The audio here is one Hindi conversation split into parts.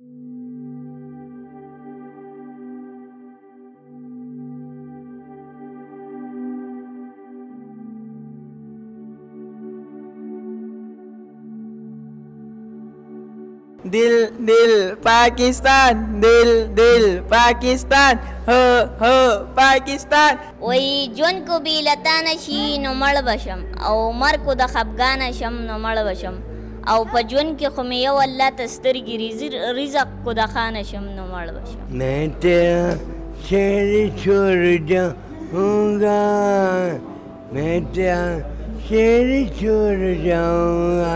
दिल दिल पाकिस्तान, दिल दिल पाकिस्तान, हो पाकिस्तान. वही जोन को भी लता नशी नो मड़ बशम और मर को द खफगान शम नो मड़ बशम और पजवन के खुमिया अल्लाह तस्तर की रिज़क को द खान शम नो मड़ बशम. मैं तेरा शहर छोड़ जाऊंगा, मैं तेरा शहर छोड़ जाऊंगा.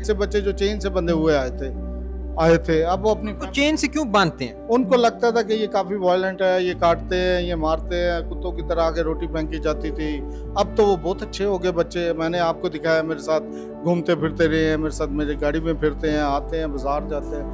से बच्चे जो चेन से बंधे हुए आए थे अब वो अपनी चेन से क्यों बांधते हैं? उनको लगता था कि ये काफी वायलेंट है, ये काटते हैं, ये मारते हैं, कुत्तों की तरह आगे रोटी फेंकी जाती थी. अब तो वो बहुत अच्छे हो गए बच्चे. मैंने आपको दिखाया, मेरे साथ घूमते फिरते रहे हैं, मेरे साथ मेरी गाड़ी में फिरते हैं, आते हैं, बाजार जाते हैं.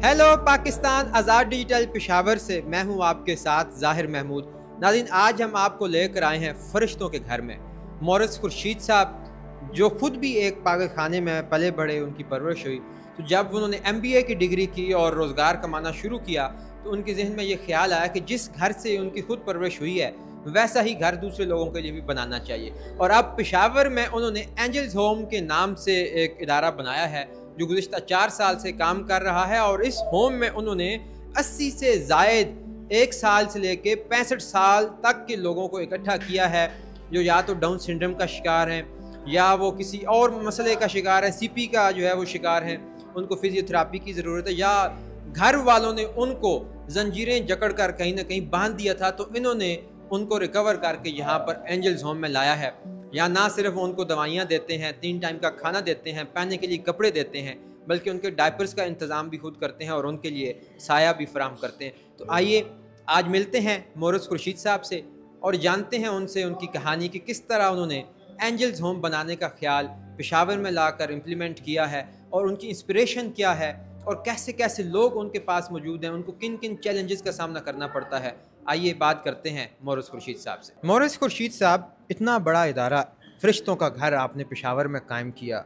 हेलो पाकिस्तान, आज़ाद डिजिटल पेशावर से मैं हूं आपके साथ ज़ाहिर महमूद. नाज़रीन, आज हम आपको लेकर आए हैं फरिश्तों के घर में. मोरिस खुर्शीद साहब जो खुद भी एक पागल खाने में पले बढ़े, उनकी परवरिश हुई, तो जब उन्होंने MBA की डिग्री की और रोज़गार कमाना शुरू किया तो उनके जहन में ये ख्याल आया कि जिस घर से उनकी खुद परवरिश हुई है वैसा ही घर दूसरे लोगों के लिए भी बनाना चाहिए. और अब पेशावर में उन्होंने एंजल्स होम के नाम से एक इदारा बनाया है जो गुज़िश्ता 4 साल से काम कर रहा है. और इस होम में उन्होंने 80 से ज़ायद 1 साल से लेके 65 साल तक के लोगों को इकट्ठा किया है जो या तो डाउन सिंड्रोम का शिकार हैं या वो किसी और मसले का शिकार है, CP का जो है वो शिकार हैं, उनको फिजियोथेरापी की ज़रूरत है, या घर वालों ने उनको जंजीरें जकड़ कर कहीं ना कहीं बांध दिया था तो इन्होंने उनको रिकवर करके यहाँ पर एंजल्स होम में लाया है. या ना सिर्फ उनको दवाइयाँ देते हैं, 3 टाइम का खाना देते हैं, पहनने के लिए कपड़े देते हैं, बल्कि उनके डायपर्स का इंतज़ाम भी खुद करते हैं और उनके लिए साया भी फराहम करते हैं. तो आइए आज मिलते हैं मोरिस खुर्शीद साहब से और जानते हैं उनसे उनकी कहानी कि किस तरह उन्होंने एंजल्स होम बनाने का ख्याल पेशावर में लाकर इम्प्लीमेंट किया है और उनकी इंस्पिरेशन क्या है और कैसे कैसे लोग उनके पास मौजूद हैं, उनको किन किन चैलेंजेस का सामना करना पड़ता है. आइए बात करते हैं मोरिस खुर्शीद साहब से. मोरिस खुर्शीद साहब, इतना बड़ा इदारा फरिश्तों का घर आपने पेशावर में कायम किया,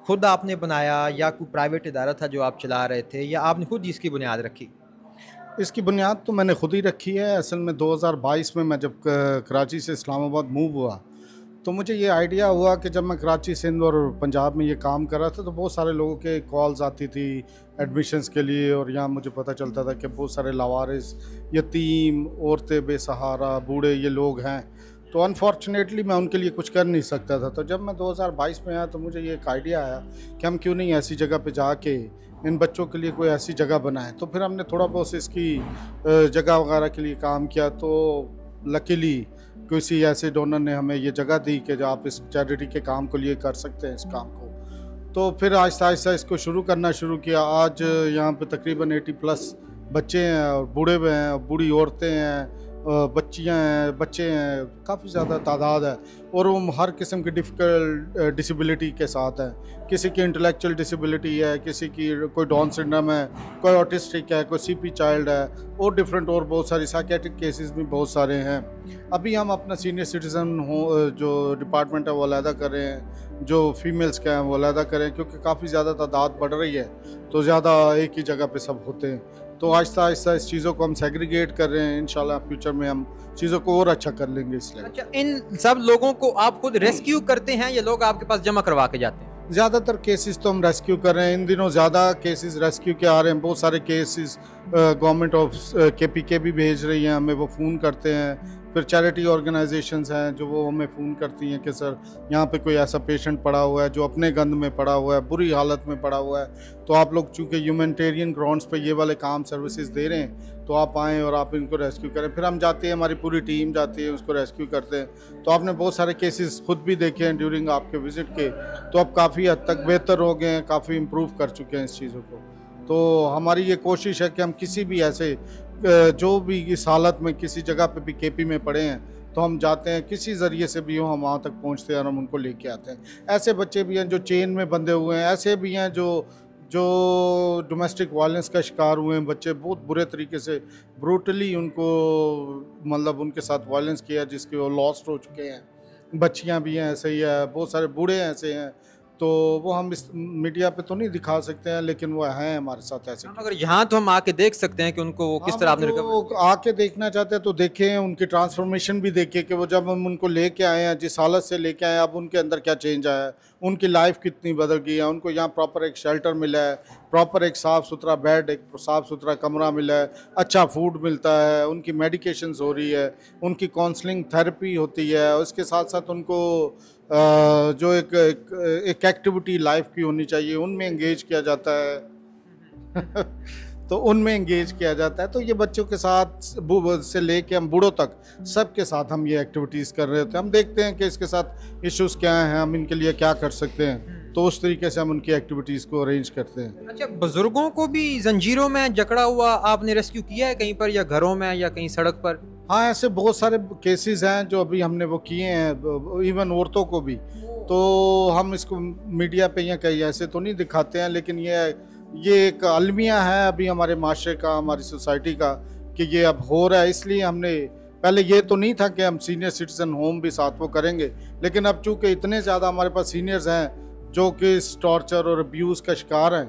खुद आपने बनाया या कोई प्राइवेट इदारा था जो आप चला रहे थे, या आपने खुद इसकी बुनियाद रखी? इसकी बुनियाद तो मैंने खुद ही रखी है. असल में 2022 में मैं जब कराची से इस्लामाबाद मूव हुआ तो मुझे ये आइडिया हुआ कि जब मैं कराची, सिंध और पंजाब में ये काम कर रहा था तो बहुत सारे लोगों के कॉल्स आती थी एडमिशन्स के लिए, और यहाँ मुझे पता चलता था कि बहुत सारे लावारिस, यतीम, औरतें बेसहारा, बूढ़े ये लोग हैं. तो अनफॉर्चुनेटली मैं उनके लिए कुछ कर नहीं सकता था. तो जब मैं 2022 में आया तो मुझे ये एक आइडिया आया कि हम क्यों नहीं ऐसी जगह पे जाके इन बच्चों के लिए कोई ऐसी जगह बनाएं. तो फिर हमने थोड़ा बहुत इसकी जगह वगैरह के लिए काम किया. तो लकीली किसी ऐसे डोनर ने हमें ये जगह दी कि जो आप इस चैरिटी के काम को लिए कर सकते हैं इस काम को. तो फिर आहिस्ता आहिस्ता इसको शुरू किया. आज यहाँ पे तकरीबन 80+ बच्चे हैं और बूढ़े भी हैं, बूढ़ी औरतें हैं, बच्चियाँ हैं, बच्चे हैं, काफ़ी ज़्यादा तादाद है. और वो हर किस्म की डिसेबिलिटी के साथ है. किसी की इंटेलेक्चुअल डिसेबिलिटी है, किसी की कोई डाउन सिंड्रोम है, कोई ऑटिस्टिक है, कोई CP चाइल्ड है, और डिफरेंट और बहुत सारी साइकेट्रिक केसेस भी बहुत सारे हैं. अभी हम अपना सीनियर सिटीज़न जो डिपार्टमेंट है वो अलहदा कर रहे हैं, जो फीमेल्स का हैं वो अलहदा करें, क्योंकि काफ़ी ज़्यादा तादाद बढ़ रही है तो ज़्यादा एक ही जगह पे सब होते हैं. तो आहिस्ता आहिस्ता इस चीज़ों को हम सेग्रीगेट कर रहे हैं. इंशाल्लाह फ्यूचर में हम चीज़ों को और अच्छा कर लेंगे. इसलिए अच्छा, इन सब लोगों को आप खुद रेस्क्यू करते हैं या लोग आपके पास जमा करवा के जाते हैं? ज़्यादातर केसेस तो हम रेस्क्यू कर रहे हैं. इन दिनों ज़्यादा केसेस रेस्क्यू के आ रहे हैं. बहुत सारे केसेस गवर्नमेंट ऑफ KPK भी भेज रही हैं हमें, वो फ़ोन करते हैं. फिर चैरिटी ऑर्गेनाइजेशंस हैं जो वो हमें फ़ोन करती हैं कि सर यहाँ पे कोई ऐसा पेशेंट पड़ा हुआ है जो अपने गंद में पड़ा हुआ है, बुरी हालत में पड़ा हुआ है, तो आप लोग चूँकि ह्यूमैनिटेरियन ग्राउंड्स पे ये वाले काम सर्विसेज दे रहे हैं तो आप आएँ और आप इनको रेस्क्यू करें. फिर हम जाते हैं, हमारी पूरी टीम जाती है, उसको रेस्क्यू करते हैं. तो आपने बहुत सारे केसेस खुद भी देखे हैं ड्यूरिंग आपके विज़िट के, तो अब काफ़ी हद तक बेहतर हो गए हैं, काफ़ी इम्प्रूव कर चुके हैं इस चीज़ों को. तो हमारी ये कोशिश है कि हम किसी भी ऐसे जो भी इस हालत में किसी जगह पे भी KP में पड़े हैं तो हम जाते हैं, किसी ज़रिए से भी हो हम वहाँ तक पहुँचते हैं और हम उनको लेके आते हैं। ऐसे बच्चे भी हैं जो चेन में बंधे हुए हैं, ऐसे भी हैं जो डोमेस्टिक वायलेंस का शिकार हुए हैं बच्चे, बहुत बुरे तरीके से ब्रूटली उनको मतलब उनके साथ वायलेंस किया, जिसके वो लॉस्ट हो चुके हैं। बच्चियां भी हैं ऐसे ही है, बहुत सारे बूढ़े ऐसे हैं, तो वो हम इस मीडिया पे तो नहीं दिखा सकते हैं, लेकिन वो हैं हमारे साथ ऐसे। अगर यहाँ तो हम आके देख सकते हैं कि उनको वो किस तरह आपने वो आके देखना चाहते हैं तो देखें, उनकी ट्रांसफॉर्मेशन भी देखें कि वो जब हम उनको लेके आए हैं, जिस हालत से लेके आए हैं, अब उनके अंदर क्या चेंज आया है, उनकी लाइफ कितनी बदल गई है। उनको यहाँ प्रॉपर एक शेल्टर मिला है, प्रॉपर एक साफ़ सुथरा बेड, एक साफ़ सुथरा कमरा मिला है, अच्छा फूड मिलता है, उनकी मेडिकेशंस हो रही है, उनकी काउंसलिंग थेरेपी होती है, उसके साथ साथ उनको जो एक एक्टिविटी लाइफ की होनी चाहिए उनमें एंगेज किया जाता है तो उनमें एंगेज किया जाता है। तो ये बच्चों के साथ से लेके हम बूढ़ों तक सबके साथ हम ये एक्टिविटीज़ कर रहे होते हैं। हम देखते हैं कि इसके साथ इश्यूज़ क्या हैं, हम इनके लिए क्या कर सकते हैं, तो उस तरीके से हम उनकी एक्टिविटीज़ को अरेंज करते हैं। अच्छा, बुजुर्गों को भी जंजीरों में जकड़ा हुआ आपने रेस्क्यू किया है कहीं पर, या घरों में या कहीं सड़क पर? हाँ, ऐसे बहुत सारे केसेस हैं जो अभी हमने वो किए हैं, इवन औरतों को भी। तो हम इसको मीडिया पे या कहीं ऐसे तो नहीं दिखाते हैं, लेकिन ये एक अलमिया है अभी हमारे माशरे का, हमारी सोसाइटी का, कि ये अब हो रहा है। इसलिए हमने, पहले ये तो नहीं था कि हम सीनियर सिटीज़न होम भी साथ वो करेंगे, लेकिन अब चूँकि इतने ज़्यादा हमारे पास सीनियर्स हैं जो कि इस टॉर्चर और अब्यूज़ का शिकार हैं,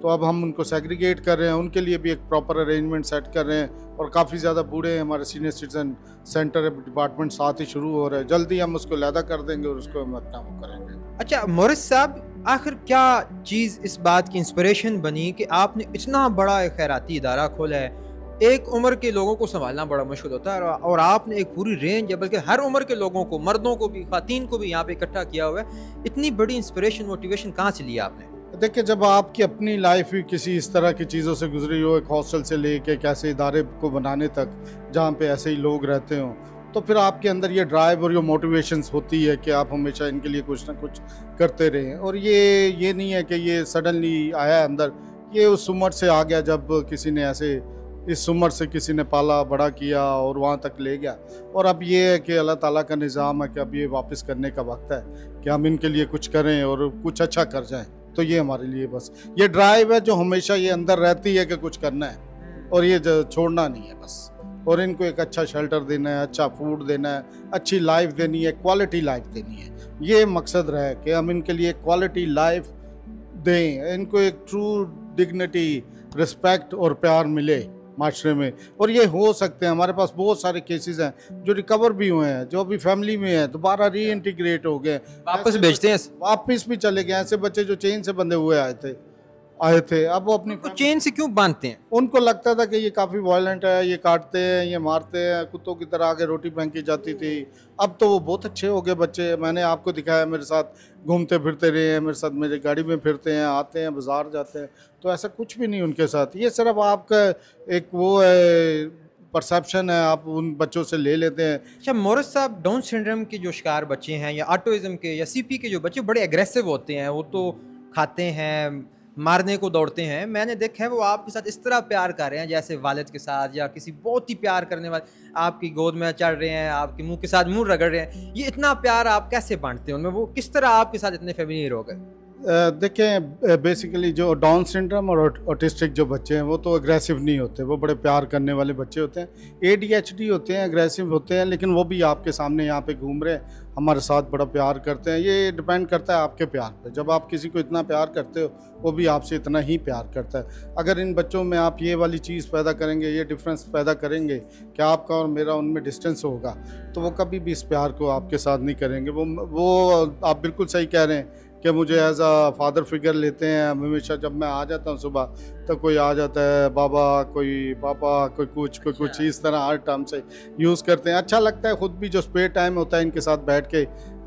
तो अब हम उनको सेग्रीगेट कर रहे हैं, उनके लिए भी एक प्रॉपर अरेंजमेंट सेट कर रहे हैं। और काफ़ी ज़्यादा बूढ़े हैं, हमारे सीनियर सिटीज़न सेंटर डिपार्टमेंट साथ ही शुरू हो रहा है, जल्दी हम उसको लैदा कर देंगे और उसको हम अपना वो करेंगे। अच्छा मोरिस साहब, आखिर क्या चीज़ इस बात की इंस्पिरेशन बनी कि आपने इतना बड़ा एक खैराती इदारा खोला है? एक उम्र के लोगों को संभालना बड़ा मुश्किल होता है, और आपने एक पूरी रेंज, बल्कि हर उम्र के लोगों को, मर्दों को भी, ख़वातीन को भी यहाँ पे इकट्ठा किया हुआ है। इतनी बड़ी इंस्पिरेशन, मोटिवेशन कहाँ से लिया आपने? देखिए, जब आपकी अपनी लाइफ ही किसी इस तरह की चीज़ों से गुजरी हो, एक हॉस्टल से लेके एक ऐसे इदारे को बनाने तक जहाँ पे ऐसे ही लोग रहते हों, तो फिर आपके अंदर ये ड्राइव और ये मोटिवेशंस होती है कि आप हमेशा इनके लिए कुछ ना कुछ करते रहें। और ये नहीं है कि ये सडनली आया अंदर, ये उस उम्र से आ गया जब किसी ने ऐसे, इस उम्र से किसी ने पाला बड़ा किया और वहाँ तक ले गया। और अब ये है कि अल्लाह ताला का निज़ाम है कि अब ये वापस करने का वक्त है कि हम इनके लिए कुछ करें और कुछ अच्छा कर जाएं। तो ये हमारे लिए बस ये ड्राइव है जो हमेशा ये अंदर रहती है कि कुछ करना है और ये छोड़ना नहीं है बस। और इनको एक अच्छा शेल्टर देना है, अच्छा फूड देना है, अच्छी लाइफ देनी है, क्वालिटी लाइफ देनी है। ये मकसद रहा है कि हम इनके लिए क्वालिटी लाइफ दें, इनको एक ट्रू डिग्निटी, रिस्पेक्ट और प्यार मिले माशरे में। और ये हो सकते हैं, हमारे पास बहुत सारे केसेस हैं जो रिकवर भी हुए हैं, जो अभी फैमिली में हैं दोबारा रीइंटीग्रेट हो गए, वापस भेजते हैं, वापस भी चले गए। ऐसे बच्चे जो चेन से बंधे हुए आए थे, अब वो अपनी चेन से क्यों बांधते हैं? उनको लगता था कि ये काफ़ी वायलेंट है, ये काटते हैं, ये मारते हैं, कुत्तों की तरह आगे रोटी फेंकी जाती थी। अब तो वो बहुत अच्छे हो गए बच्चे, मैंने आपको दिखाया, मेरे साथ घूमते फिरते रहे हैं, मेरे साथ मेरी गाड़ी में फिरते हैं, आते हैं, बाजार जाते हैं। तो ऐसा कुछ भी नहीं उनके साथ, ये सिर्फ आपका एक वो है, परसेप्शन है, आप उन बच्चों से ले लेते हैं। अच्छा मोरिस साहब, डाउन सिंड्रोम के जो शिकार बच्चे हैं, या ऑटिज्म के, या सीपी के जो बच्चे बड़े एग्रेसिव होते हैं, वो तो खाते हैं, मारने को दौड़ते हैं, मैंने देखा है वो आपके साथ इस तरह प्यार कर रहे हैं जैसे वालिद के साथ, या किसी बहुत ही प्यार करने वाले आपकी गोद में चढ़ रहे हैं, आपके मुंह के साथ मुंह रगड़ रहे हैं। ये इतना प्यार आप कैसे बांटते हैं उनमें? वो किस तरह आपके साथ इतने फेमिलियर हो गए? देखें, बेसिकली जो डाउन सिंड्रोम और ऑटिस्टिक जो बच्चे हैं वो तो एग्रेसिव नहीं होते, वो बड़े प्यार करने वाले बच्चे होते हैं। ADHD होते हैं, एग्रेसिव होते हैं, लेकिन वो भी आपके सामने यहाँ पे घूम रहे हैं, हमारे साथ बड़ा प्यार करते हैं। ये डिपेंड करता है आपके प्यार पे, जब आप किसी को इतना प्यार करते हो वो भी आपसे इतना ही प्यार करता है। अगर इन बच्चों में आप ये वाली चीज़ पैदा करेंगे, ये डिफरेंस पैदा करेंगे कि आपका और मेरा उनमें डिस्टेंस होगा, तो वो कभी भी इस प्यार को आपके साथ नहीं करेंगे। वो आप बिल्कुल सही कह रहे हैं कि मुझे एज अ फादर फिगर लेते हैं हमेशा। जब मैं आ जाता हूँ सुबह तो कोई आ जाता है, बाबा, कोई पापा, कोई कुछ इस तरह हर टर्म से यूज़ करते हैं। अच्छा लगता है, ख़ुद भी जो स्पेयर टाइम होता है इनके साथ बैठ के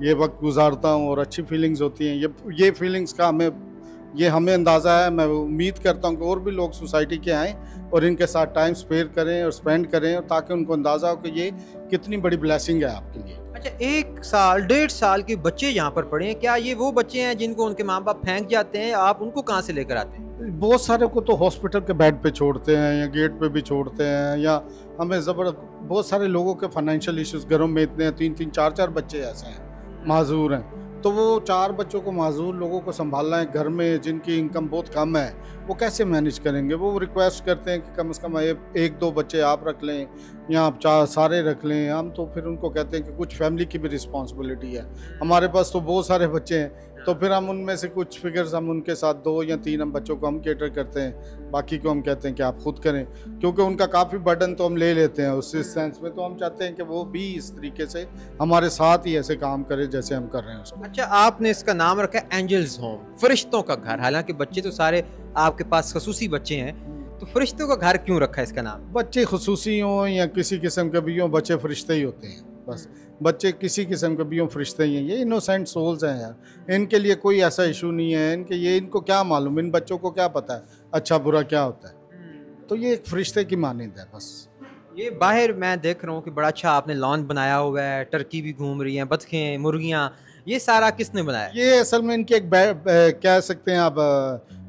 ये वक्त गुजारता हूँ और अच्छी फीलिंग्स होती हैं। ये फीलिंग्स का हमें अंदाज़ा है। मैं उम्मीद करता हूँ कि और भी लोग सोसाइटी के आएँ और इनके साथ टाइम स्पेंड करें और ताकि उनको अंदाज़ा हो कि ये कितनी बड़ी ब्लेसिंग है आपके लिए। अच्छा, 1 साल 1.5 साल के बच्चे यहाँ पर पढ़े हैं, क्या ये वो बच्चे हैं जिनको उनके माँ बाप फेंक जाते हैं? आप उनको कहाँ से लेकर आते हैं? बहुत सारे को तो हॉस्पिटल के बेड पे छोड़ते हैं या गेट पे भी छोड़ते हैं, या हमें बहुत सारे लोगों के फाइनेंशियल इश्यूज घरों में इतने हैं, 3-3 4-4 बच्चे ऐसे हैं माजूर हैं, तो वो 4 बच्चों को माजूर लोगों को संभालना है घर में जिनकी इनकम बहुत कम है, वो कैसे मैनेज करेंगे। वो रिक्वेस्ट करते हैं कि कम से कम 1-2 बच्चे आप रख लें या आप सारे रख लें। हम तो फिर उनको कहते हैं कि कुछ फैमिली की भी रिस्पॉन्सिबिलिटी है, हमारे पास तो बहुत सारे बच्चे हैं, तो फिर हम उनमें से कुछ फिगर्स हम उनके साथ 2 या 3 हम बच्चों को हम केटर करते हैं, बाकी को हम कहते हैं कि आप खुद करें, क्योंकि उनका काफ़ी बर्डन तो हम ले लेते हैं उस सेंस में। तो हम चाहते हैं कि वो भी इस तरीके से हमारे साथ ही ऐसे काम करें जैसे हम कर रहे हैं उसको। अच्छा, आपने इसका नाम रखा है एंजल्स होम, फरिश्तों का घर। हालांकि बच्चे तो सारे आपके पास खसूसी बच्चे हैं, तो फरिश्तों का घर क्यों रखा है इसका नाम? बच्चे खसूसी हों या किसी किस्म के भी हों, बच्चे फरिश्ते ही होते हैं बस। बच्चे किसी किस्म के भी हों, फरिश्ते ही हैं, ये इनोसेंट सोल्स हैं यार, इनके लिए कोई ऐसा इशू नहीं है। इनको क्या मालूम, इन बच्चों को क्या पता है अच्छा बुरा क्या होता है, तो ये एक फरिश्ते की मानिंद है बस। ये बाहर मैं देख रहा हूँ कि बड़ा अच्छा आपने लॉन बनाया हुआ है, टर्की भी घूम रही हैं, बतखें, मुर्गियाँ, ये सारा किसने बनाया? ये असल में इनकी एक कह सकते हैं आप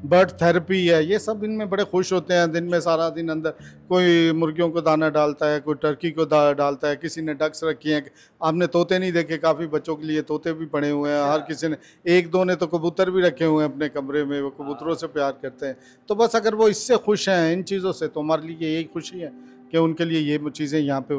बर्ड थेरेपी है। ये सब इनमें बड़े खुश होते हैं, दिन में सारा दिन अंदर कोई मुर्गियों को दाना डालता है, कोई टर्की को डालता है, किसी ने डक्स रखी हैं। आपने तोते नहीं देखे, काफ़ी बच्चों के लिए तोते भी पड़े हुए हैं, हर किसी ने 1-2 ने तो कबूतर भी रखे हुए हैं अपने कमरे में, वो कबूतरों से प्यार करते हैं। तो बस अगर वो इससे खुश हैं इन चीज़ों से, तो हमारे लिए यही खुशी है कि उनके लिए ये चीज़ें यहाँ पे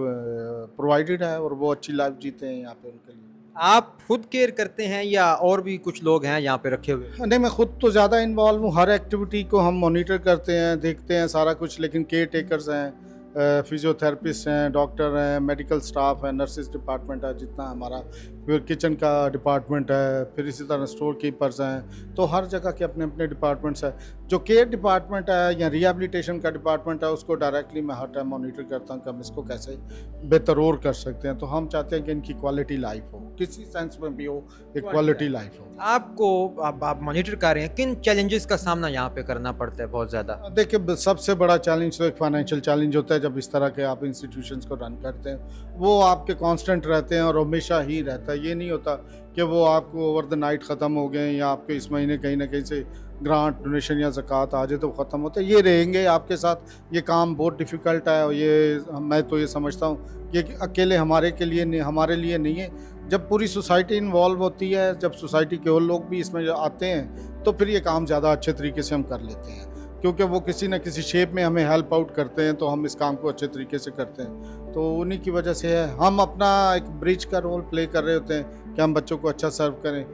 प्रोवाइडेड है और वो अच्छी लाइफ जीते हैं यहाँ पे उनके लिए। आप खुद केयर करते हैं या और भी कुछ लोग हैं यहाँ पे रखे हुए? नहीं, मैं खुद तो ज़्यादा इन्वॉल्व हूँ, हर एक्टिविटी को हम मॉनिटर करते हैं, देखते हैं सारा कुछ, लेकिन केयर टेकर्स हैं, फिजियोथेरेपिस्ट हैं, डॉक्टर हैं, मेडिकल स्टाफ है, नर्सिस डिपार्टमेंट है जितना हमारा, फिर किचन का डिपार्टमेंट है, फिर इसी तरह स्टोर कीपर्स हैं, तो हर जगह के अपने अपने डिपार्टमेंट्स हैं। जो केयर डिपार्टमेंट है या रिहेबिलिटेशन का डिपार्टमेंट है, उसको डायरेक्टली मैं हर टाइम मॉनिटर करता हूँ कि हम इसको कैसे बेहतर और कर सकते हैं। तो हम चाहते हैं कि इनकी क्वालिटी लाइफ हो, किसी सेंस में भी हो, एक क्वालिटी लाइफ हो। आप मॉनिटर कर रहे हैं, किन चैलेंजेस का सामना यहाँ पे करना पड़ता है बहुत ज़्यादा? देखिए, सबसे बड़ा चैलेंज तो एक फाइनेंशियल चैलेंज होता है जब इस तरह के आप इंस्टीट्यूशंस को रन करते हैं, वो आपके कांस्टेंट रहते हैं और हमेशा ही रहता है। ये नहीं होता कि वो आपको ओवर द नाइट ख़त्म हो गए या आपके इस महीने कहीं ना कहीं से ग्रांट, डोनेशन या ज़कात आ जाए तो ख़त्म होते, ये रहेंगे आपके साथ। ये काम बहुत डिफ़िकल्ट है और ये मैं तो ये समझता हूँ कि अकेले हमारे लिए नहीं है। जब पूरी सोसाइटी इन्वॉल्व होती है, जब सोसाइटी के और लोग भी इसमें आते हैं, तो फिर ये काम ज़्यादा अच्छे तरीके से हम कर लेते हैं, क्योंकि वो किसी न किसी शेप में हमें हेल्प आउट करते हैं, तो हम इस काम को अच्छे तरीके से करते हैं। तो उन्हीं की वजह से है, हम अपना एक ब्रिज का रोल प्ले कर रहे होते हैं कि हम बच्चों को अच्छा सर्व करें।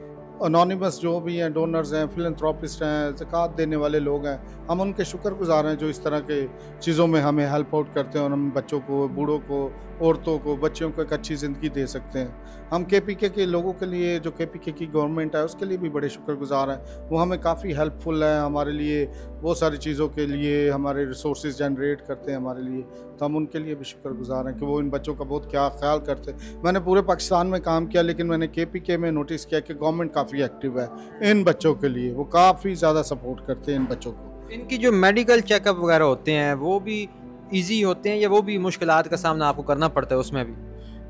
अनोनिमस जो भी हैं, डोनर्स हैं, फिलैंथ्रोपिस्ट हैं, ज़कात देने वाले लोग हैं, हम उनके शुक्रगुजार हैं जो इस तरह के चीज़ों में हमें हेल्प आउट करते हैं और हम बच्चों को, बूढ़ों को, औरतों को, बच्चों को एक अच्छी ज़िंदगी दे सकते हैं। हम KPK के लोगों के लिए, जो KPK की गवर्नमेंट है, उसके लिए भी बड़े शुक्रगुजार हैं। वो हमें काफ़ी हेल्पफुल है, हमारे लिए बहुत सारी चीज़ों के लिए हमारे रिसोर्सेज जनरेट करते हैं हमारे लिए, तो हम उनके लिए भी शुक्रगुजार हैं कि वो इन बच्चों का बहुत क्या ख्याल करते हैं। मैंने पूरे पाकिस्तान में काम किया, लेकिन मैंने KPK में नोटिस किया कि गवर्नमेंट काफ़ी एक्टिव है इन बच्चों के लिए, वो काफ़ी ज़्यादा सपोर्ट करते हैं इन बच्चों को। इनकी जो मेडिकल चेकअप वगैरह होते हैं वो भी ईजी होते हैं या वो भी मुश्किलात का सामना आपको करना पड़ता है उसमें भी?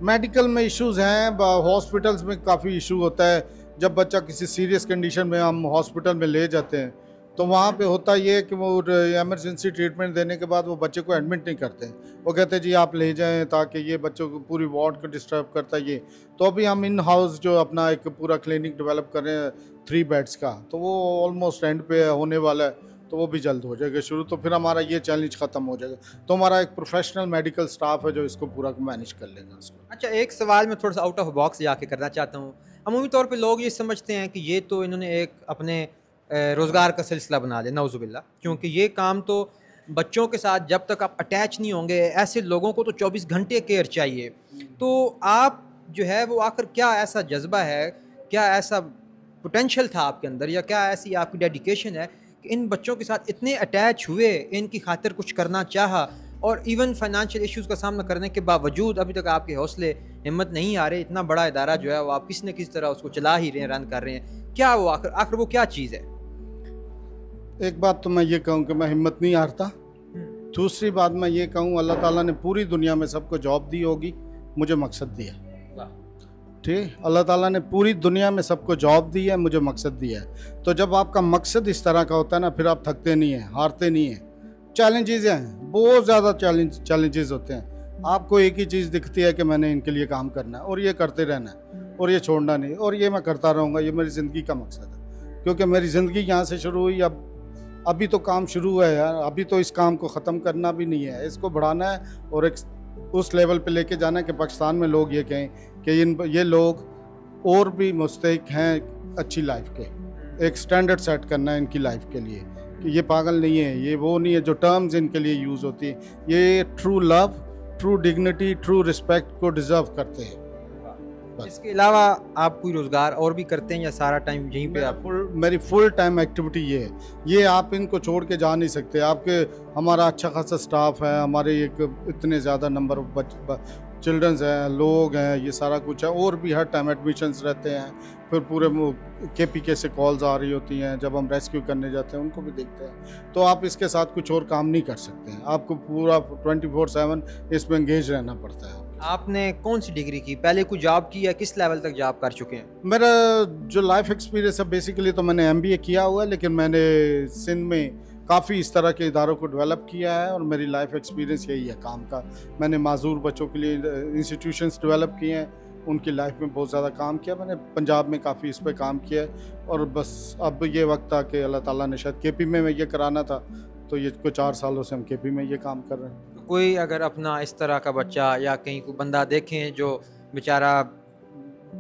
मेडिकल में इश्यूज हैं, हॉस्पिटल्स में काफ़ी इशू होता है। जब बच्चा किसी सीरियस कंडीशन में हम हॉस्पिटल में ले जाते हैं, तो वहाँ पे होता ये है कि वो इमरजेंसी ट्रीटमेंट देने के बाद वो बच्चे को एडमिट नहीं करते हैं। वो कहते हैं जी आप ले जाएं, ताकि ये बच्चों को पूरी वार्ड को डिस्टर्ब करता है ये। तो अभी हम इन हाउस जो अपना एक पूरा क्लिनिक डेवलप कर रहे हैं 3 बेड्स का, तो वो ऑलमोस्ट एंड पे होने वाला है, तो वो भी जल्द हो जाएगा शुरू। तो फिर हमारा ये चैलेंज ख़त्म हो जाएगा, तो हमारा एक प्रोफेशनल मेडिकल स्टाफ है जो इसको पूरा मैनेज कर लेगा उसको। अच्छा, एक सवाल मैं थोड़ा सा आउट ऑफ बॉक्स जाके करना चाहता हूँ। अमूमी तौर पे लोग ये समझते हैं कि ये तो इन्होंने एक अपने रोज़गार का सिलसिला बना लिया, नाउज़ुबिल्लाह, क्योंकि ये काम तो बच्चों के साथ जब तक आप अटैच नहीं होंगे, ऐसे लोगों को तो 24 घंटे केयर चाहिए। तो आप जो है वो आखिर क्या ऐसा जज्बा है, क्या ऐसा पोटेंशियल था आपके अंदर, या क्या ऐसी आपकी डेडिकेशन है कि इन बच्चों के साथ इतने अटैच हुए, इनकी खातिर कुछ करना चाहा, और इवन फाइनेंशियल इश्यूज़ का सामना करने के बावजूद अभी तक आपके हौसले हिम्मत नहीं आ रहे? इतना बड़ा इदारा जो है वो आप किसी न किसी तरह उसको चला ही रहे हैं, रन कर रहे हैं। क्या वो आखिर वो क्या चीज़ है? एक बात तो मैं ये कहूँ कि मैं हिम्मत नहीं हारता। दूसरी बात मैं ये कहूँ, अल्लाह ताला ने पूरी दुनिया में सबको जॉब दी होगी, मुझे मकसद दिया। ठीक, अल्लाह ताला ने पूरी दुनिया में सबको जॉब दी है, मुझे मकसद दिया है। तो जब आपका मकसद इस तरह का होता है ना, फिर आप थकते नहीं हैं, हारते नहीं हैं। चैलेंजेस हैं, बहुत ज़्यादा चैलेंजेस होते हैं। आपको एक ही चीज़ दिखती है कि मैंने इनके लिए काम करना है और ये करते रहना है और ये छोड़ना नहीं, और ये मैं करता रहूँगा। ये मेरी ज़िंदगी का मकसद है, क्योंकि मेरी ज़िंदगी यहाँ से शुरू हुई। अभी तो काम शुरू है यार, अभी तो इस काम को ख़त्म करना भी नहीं है, इसको बढ़ाना है और एक उस लेवल पे लेके जाना है कि पाकिस्तान में लोग ये कहें कि ये लोग और भी मुस्तहिक हैं अच्छी लाइफ के। एक स्टैंडर्ड सेट करना है इनकी लाइफ के लिए कि ये पागल नहीं है, ये वो नहीं है जो टर्म्स इनके लिए यूज़ होती है। ये true love, true dignity, true respect को डिज़र्व करते हैं। इसके अलावा आप कोई रोज़गार और भी करते हैं या सारा टाइम यहीं पे आप? मेरी फुल टाइम एक्टिविटी ये है, ये आप इनको छोड़ के जा नहीं सकते। आपके हमारा अच्छा खासा स्टाफ है, हमारे एक इतने ज़्यादा नंबर ऑफ चिल्ड्रंस हैं, लोग हैं, ये सारा कुछ है। और भी हर टाइम एडमिशन्स रहते हैं, फिर पूरे KPK से कॉल्स आ रही होती हैं, जब हम रेस्क्यू करने जाते हैं उनको भी देखते हैं। तो आप इसके साथ कुछ और काम नहीं कर सकते हैं, आपको पूरा 24/7 इसमें एंगेज रहना पड़ता है। आपने कौन सी डिग्री की, पहले कोई जॉब की या किस लेवल तक जॉब कर चुके हैं? मेरा जो लाइफ एक्सपीरियंस है बेसिकली तो मैंने MBA किया हुआ है, लेकिन मैंने सिंध में काफ़ी इस तरह के इदारों को डेवलप किया है और मेरी लाइफ एक्सपीरियंस यही है काम का। मैंने माजूर बच्चों के लिए इंस्टीट्यूशंस डेवलप किए हैं, उनकी लाइफ में बहुत ज़्यादा काम किया। मैंने पंजाब में काफ़ी इस पे काम किया है और बस अब ये वक्त था कि अल्लाह ताला ने शायद KP में ये कराना था, तो ये कुछ 4 सालों से हम KP में ये काम कर रहे हैं। तो कोई अगर अपना इस तरह का बच्चा या कहीं कोई बंदा देखें जो बेचारा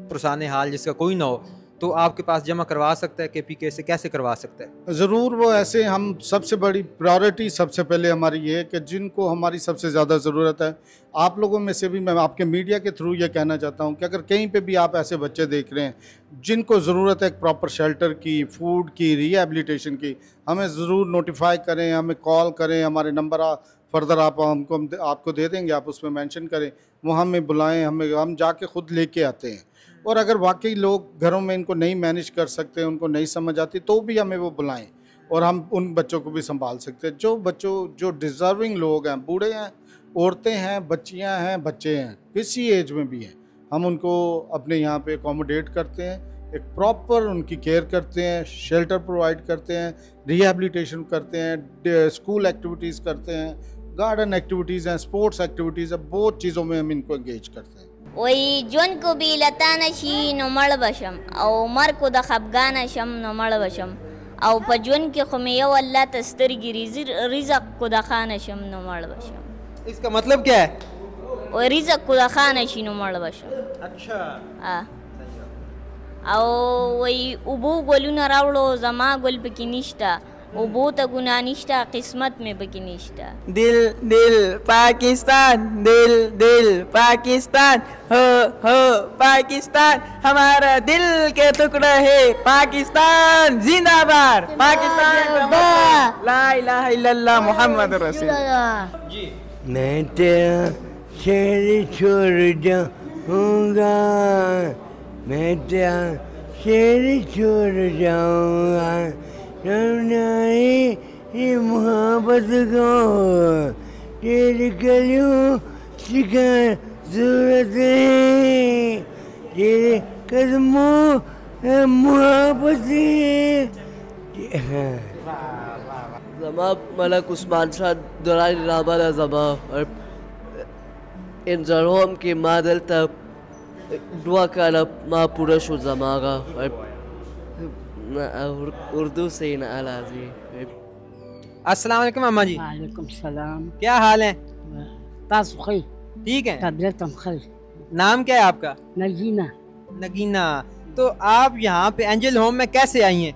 पुरसाने हाल जिसका कोई ना हो, तो आपके पास जमा करवा सकता है KPK से? कैसे करवा सकता है? ज़रूर, वो ऐसे हम सबसे बड़ी प्रायोरिटी सबसे पहले हमारी ये है कि जिनको हमारी सबसे ज़्यादा ज़रूरत है, आप लोगों में से भी मैं आपके मीडिया के थ्रू ये कहना चाहता हूँ कि अगर कहीं पे भी आप ऐसे बच्चे देख रहे हैं जिनको ज़रूरत है एक प्रॉपर शेल्टर की, फूड की, रिहेबिलिटेशन की, हमें ज़रूर नोटिफाई करें, हमें कॉल करें। हमारे नंबर फर्दर आपको दे देंगे, आप उसमें मेंशन करें, वो हमें बुलाएं, हम जाके खुद लेके आते हैं। और अगर वाकई लोग घरों में इनको नहीं मैनेज कर सकते, उनको नहीं समझ आती, तो भी हमें वो बुलाएं और हम उन बच्चों को भी संभाल सकते हैं। जो डिज़र्विंग लोग हैं, बूढ़े हैं, औरतें हैं, बच्चियां हैं, बच्चे हैं, किसी एज में भी हैं, हम उनको अपने यहाँ पे अकोमोडेट करते हैं, एक प्रॉपर उनकी केयर करते हैं, शेल्टर प्रोवाइड करते हैं, रिहेबिलिटेशन करते हैं, स्कूल एक्टिविटीज़ करते हैं, गार्डन एक्टिविटीज़ हैं, स्पोर्ट्स एक्टिविटीज़ हैं, बहुत चीज़ों में हम इनको एंगेज करते हैं। वही जोन को भी लताना शी नो मड़ बशम और मर को द खफगाना शम नो मड़ बशम और पजवन के खुमियो अल्लाह तस्तर की रिज़क को द खाना शम नो मड़ बशम। इसका मतलब क्या है? वो रिज़क को द खाना शी नो मड़ बशम। अच्छा, और वही उबू गोलू न रावड़ो जमा गोल पे की निष्ठा, उबू तगुना निष्ठा किस्मत में पे की निष्ठा। दिल दिल पाकिस्तान, दिल दिल पाकिस्तान, हो पाकिस्तान, हमारा दिल के टुकड़ा है पाकिस्तान जिंदाबाद, पाकिस्तान ला इलाहा इल्लल्लाह मुहम्मद रसूलुल्लाह। मैं तेरा शहर छोड़ जाऊंगा, मैं तेरा शहर छोड़ जाऊंगा, ये मोहब्बत को तेरे गलियों सिखा जरूरत है, तेरे कदमों मोहब्बत है। Zama Malak Usman Shah Durai Ramana Zama और इन जरोम के मादल तब दुआ काला माँ पूरा शो जमागा और उर्दू से ही ना आलाजी। अस्सलाम वालेकुम अम्मा जी। वालेकुम सलाम। क्या हाल है? तास खैर, ठीक है। तबीयत खैर। नाम क्या है आपका? नगीना। नगीना, तो आप यहाँ पे एंजल होम में कैसे आई हैं?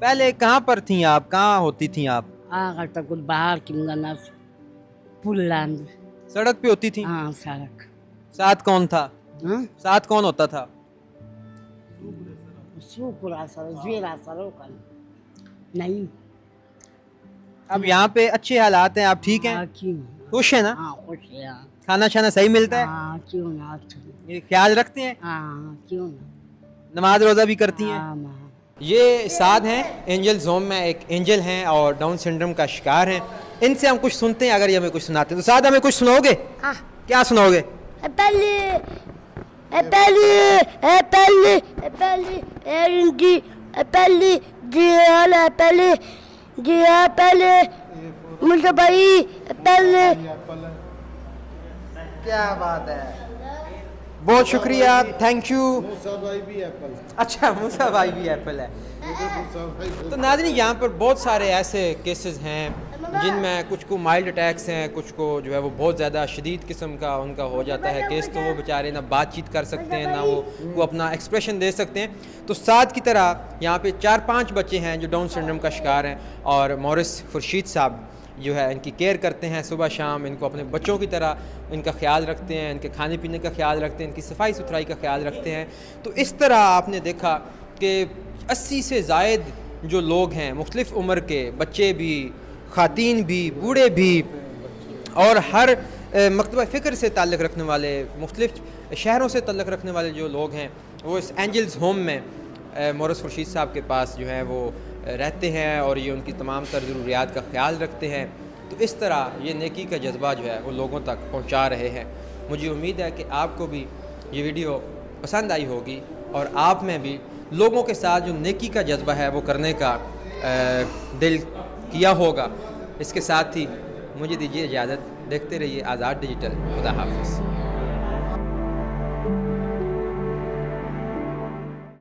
पहले कहाँ पर थी आप, कहाँ होती थी आप? आगर तक बाहर की मगना पुल लांद सड़क पे होती थी? हाँ सड़क। साथ कौन था? साथ कौन होता था? शुक्र जीरा सरो नहीं। अब यहाँ पे अच्छे हालात हैं, आप ठीक हैं? खुश है ना? हाँ खुश है। खाना शाना सही मिलता है? हाँ क्यों ना। ये ख्याल रखते हैं? हाँ क्यों ना। नमाज रोजा भी करती हैं? ये साद हैं, एंजल्स होम में एक एंजल हैं और डाउन सिंड्रोम का शिकार हैं। इनसे हम कुछ सुनते हैं, अगर ये हमें कुछ सुनाते हैं तो साद हमें कुछ सुनाओगे? हाँ। क्या सुनाओगे? एप्पली मुझे भाई क्या बात है, बहुत शुक्रिया, थैंक यू। मूसा भाई भी एप्पल। अच्छा, मूसा भाई भी एप्पल है। तो नाज़रीन, यहाँ पर बहुत सारे ऐसे केसेस हैं जिनमें कुछ को माइल्ड अटैक्स हैं, कुछ को जो है वो बहुत ज़्यादा शदीद किस्म का उनका हो जाता है केस। तो वो बेचारे ना बातचीत कर सकते हैं, ना वो अपना एक्सप्रेशन दे सकते हैं। तो साद की तरह यहाँ पे 4-5 बच्चे हैं जो डाउन सिंड्रोम का शिकार हैं, और मोरिस खुर्शीद साहब जो है इनकी केयर करते हैं सुबह शाम, इनको अपने बच्चों की तरह इनका ख्याल रखते हैं, इनके खाने पीने का ख्याल रखते हैं, इनकी सफाई सुथराई का ख्याल रखते हैं। तो इस तरह आपने देखा कि 80 से ज़ायद जो लोग हैं, मुख्तलिफ़ उम्र के बच्चे भी, ख़ातीन भी, बूढ़े भी, और हर मकतबा फ़िक्र से ताल्लुक़ रखने वाले, मुख्तलिफ़ शहरों से ताल्लुक़ रखने वाले जो लोग हैं, वो इस एंजल्स होम में मोरिस खुर्शीद साहब के पास जो है वो रहते हैं, और ये उनकी तमाम तर ज़रूरियात का ख्याल रखते हैं। तो इस तरह ये नेकी का जज्बा जो है वो लोगों तक पहुंचा रहे हैं। मुझे उम्मीद है कि आपको भी ये वीडियो पसंद आई होगी, और आप में भी लोगों के साथ जो नेकी का जज्बा है वो करने का दिल किया होगा। इसके साथ ही मुझे दीजिए इजाज़त, देखते रहिए आज़ाद डिजिटल। खुदा हाफिज़।